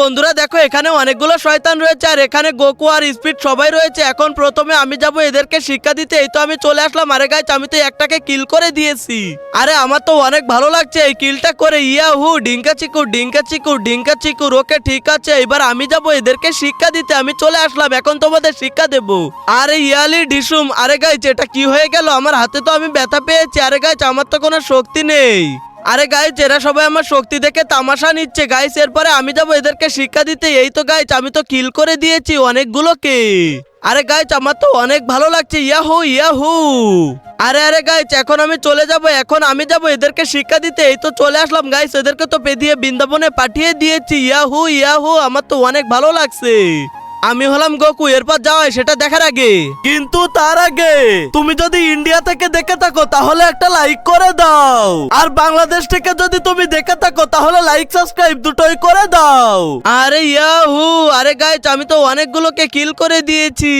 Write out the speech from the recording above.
বন্ধুরা দেখো এখানে অনেকগুলো শয়তান রয়েছে আর এখানে গোকু আর স্পিড সবাই রয়েছে। এখন প্রথমে আমি যাব এদেরকে শিক্ষা দিতে। এই তো আমি চলে আসলাম। আরে গাইস আমি তো একটাকে কিল করে দিয়েছি। আরে আমার তো অনেক ভালো লাগছে এই কিলটা করে। ইয়াহু ডিঙ্কা চিকু ডিঙ্কা চিকু ডিঙ্কা চিকু। ওকে ঠিক আছে, এবার আমি যাব এদেরকে শিক্ষা দিতে। আমি চলে আসলাম, এখন তোমাদের শিক্ষা দেব। আরে ইয়ালি ডিসুম। আরে গাইস এটা কি হয়ে গেল? আমার হাতে তো আমি ব্যথা পেয়েছি। আরে গাইস আমার তো কোনো শক্তি নেই। আরে গাইস এরা সবাই আমার শক্তি দেখে তামাশা নিচ্ছে। গাইস এরপরে আমি যাব এদেরকে শিক্ষা দিতে। এই তো গাইস আমি তো কিল করে দিয়েছি অনেকগুলোকে। আরে গাইস আমার তো অনেক ভালো লাগছে। Yahoo Yahoo. আরে আরে গাইস এখন আমি চলে যাব। এখন আমি যাব এদেরকে শিক্ষা দিতে। এই তো চলে আসলাম গাইস, এদেরকে তো পেদিয়ে বৃন্দাবনে পাঠিয়ে দিয়েছি। Yahoo Yahoo. আমার তো অনেক ভালো লাগছে। আমি হলাম গোকু, এরপর যাওয়াই সেটা দেখার আগে, কিন্তু তার আগে তুমি যদি ইন্ডিয়া থেকে দেখে থাকো তাহলে একটা লাইক করে দাও, আর বাংলাদেশ থেকে যদি তুমি দেখে থাকো তাহলে লাইক সাবস্ক্রাইব দুটোই করে দাও। আরে ইয়াহু। আরে গাইস আমি তো অনেকগুলোকে কিল করে দিয়েছি।